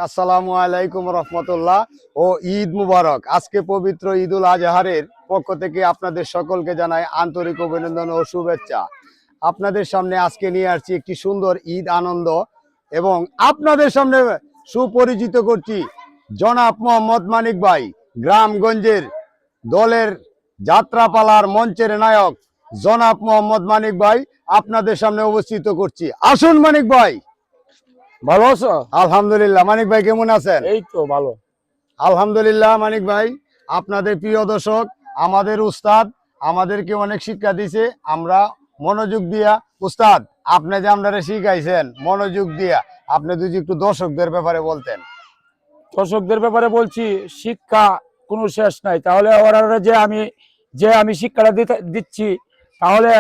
আসসালামু আলাইকুম রহমতুল্লাহ ও ঈদ মুবারক। আজকে পবিত্র ঈদুল আজহারের পক্ষ থেকে আপনাদের সকলকে জানাই আন্তরিক অভিনন্দন ও শুভেচ্ছা। আপনাদের সামনে আজকে নিয়ে আসছি একটি সুন্দর ঈদ আনন্দ এবং আপনাদের সামনে সুপরিচিত করছি জনাব মোহাম্মদ মানিক ভাই, গ্রামগঞ্জের দলের যাত্রাপালার মঞ্চের নায়ক জনাব মোহাম্মদ মানিক ভাই আপনাদের সামনে উপস্থিত করছি। আসুন মানিক ভাই। ভালো আছো? আলহামদুলিল্লাহ। মানিক ভাই কেমন আছেন? এই তো ভালো আলহামদুলিল্লাহ। মানিক ভাই, আপনাদের প্রিয় দর্শক, আমাদের উস্তাদ আমাদেরকে অনেক শিক্ষা দিছে, আমরা মনোযোগ দিয়া, উস্তাদ আপনি যে আপনারা শিখাইছেন মনোযোগ দিয়া, আপনি যদি একটু দর্শকদের ব্যাপারে বলতেন। দর্শকদের ব্যাপারে বলছি, শিক্ষা কোনো শেষ নাই। তাহলে ওরা যে আমি শিক্ষাটা দিচ্ছি, তাহলে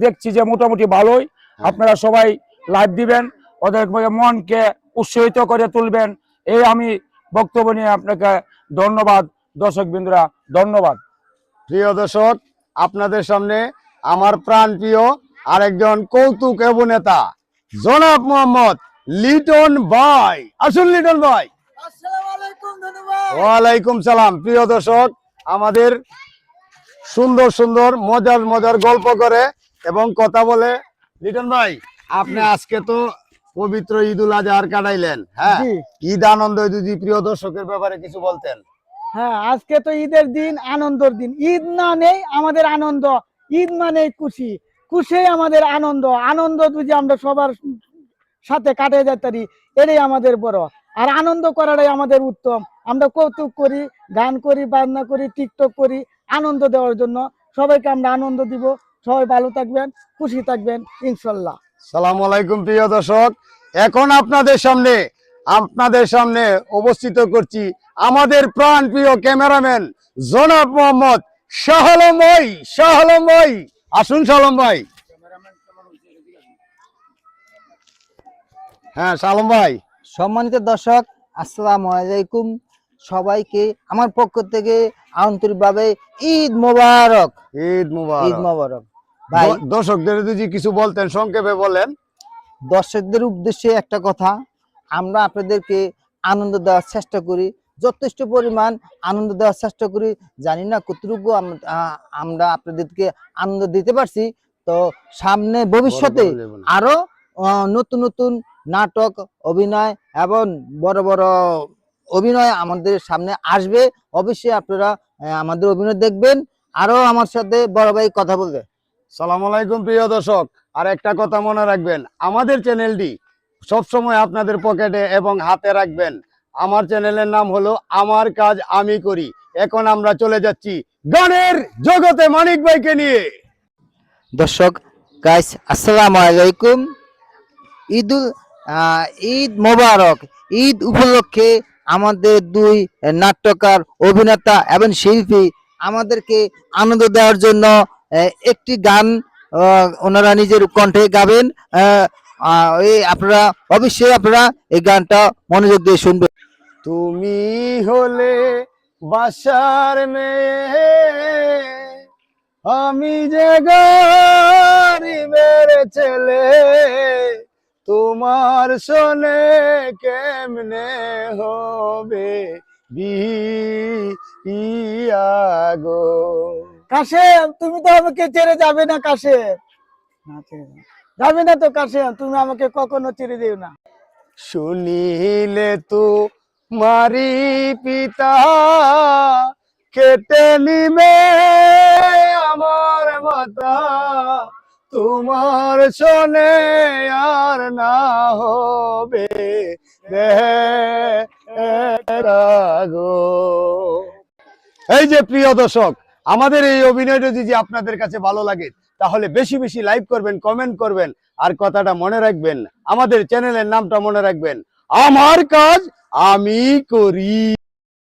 দেখছি যে মোটামুটি ভালোই। আপনারা সবাই লাইভ দিবেন, ওদের মনকে উৎসাহিত করে তুলবেন, এই আমি বক্তব্য নিয়ে আপনাকে ধন্যবাদ। দর্শক বিন্দুরা ধন্যবাদ। প্রিয় দর্শক, আপনাদের সামনে আমার প্রাণ প্রিয় আরেকজন কৌতুক অভিনেতা জনাব মোহাম্মদ লিটন ভাই। আসুন লিটন ভাই। ওয়ালাইকুম সালাম। প্রিয় দর্শক, আমাদের সুন্দর সুন্দর মজার মজার গল্প করে এবং কথা বলে লিটন ভাই, আপনি আজকে তো পবিত্র ঈদুল আজহার কাটাইলেন, হ্যাঁ, ঈদ আনন্দ যদি প্রিয় দর্শকের ব্যাপারে কিছু বলতেন। হ্যাঁ, আজকে তো ঈদের দিন, আনন্দের দিন। ঈদ না নেই আমাদের আনন্দ, ঈদ মানে খুশি, খুশি আমাদের আনন্দ। আনন্দ যদি আমরা সবার সাথে কাটিয়ে যেতে পারি, এটাই আমাদের বড়। আর আনন্দ করাটাই আমাদের উত্তম। আমরা কৌতুক করি, গান করি, বাজনা করি, টিকটক করি আনন্দ দেওয়ার জন্য। সবাইকে আমরা আনন্দ দিব। সবাই ভালো থাকবেন, খুশি থাকবেন ইনশাল্লাহ। সালাম আলাইকুম। প্রিয় দর্শক, এখন আপনাদের সামনে উপস্থিত করছি আমাদের প্রাণ প্রিয় ক্যামেরাম্যান জনাব মোহাম্মদ শাহ আলম ভাই। শাহ আলম ভাই, আসুন শাহ আলম ভাই। হ্যাঁ শাহ আলম ভাই। সম্মানিত দর্শক, আসসালামু আলাইকুম। সবাইকে আমার পক্ষ থেকে আন্তরিকভাবে ঈদ মোবারক। ঈদ মুবারক। ঈদ মোবারক। ভাই, দর্শকদের যদি কিছু বলতেন সংক্ষেপে বলেন। দর্শকদের উদ্দেশ্যে একটা কথা, আমরা আপনাদেরকে আনন্দ দেওয়ার চেষ্টা করি, যথেষ্ট পরিমাণ আনন্দ দেওয়ার চেষ্টা করি। জানি না কতটুকু আমরা আপনাদেরকে আনন্দ দিতে পারছি। তো সামনে ভবিষ্যতে আরো নতুন নতুন নাটক, অভিনয় এবং বড় বড় অভিনয় আমাদের সামনে আসবে। অবশ্যই আপনারা আমাদের অভিনয় দেখবেন। আরো আমার সাথে বড় ভাই কথা বলবে। সালাম আলাইকুম। প্রিয় দর্শক, আর একটা কথা মনে রাখবেন, আমাদের চ্যানেলটি সবসময় আপনাদের পকেটে এবং হাতে রাখবেন। আমার চ্যানেলের নাম হলো আমার কাজ আমি করি। এখন আমরা চলে যাচ্ছি গানের জগতে মানিক ভাইকে নিয়ে। দর্শক গাইস, আসসালামু আলাইকুম। ঈদ মোবারক। ঈদ উপলক্ষে আমাদের দুই নাট্যকার, অভিনেতা এবং শিল্পী আমাদেরকে আনন্দ দেওয়ার জন্য একটি গান ওনারা নিজের কণ্ঠে গাবেন। আপনারা অবশ্যই এই গানটা মনোযোগ দিয়ে শুনবেন। তুমি হলে বাসার মেয়ে, আমি যে গরিবের ছেলে, তোমার শোনে কেমনে হবে বিয়া গো। কাশেম, তুমি তো আমাকে ছেড়ে যাবে না কাশেম। যাবে না তো কাশেম, তুমি আমাকে কখনো ছেড়ে দিও না। শুনিলে তো মারি পিতা কেটে নিবে আমার মাতা, তোমার শোনে আর না হবে গো। এই যে প্রিয় দর্শক, আমাদের এই অভিনয়টা যদি আপনাদের কাছে ভালো লাগে, তাহলে বেশি বেশি লাইক করবেন, কমেন্ট করবেন, আর কথাটা মনে রাখবেন, আমাদের চ্যানেলের নামটা মনে রাখবেন, আমার কাজ আমি করি।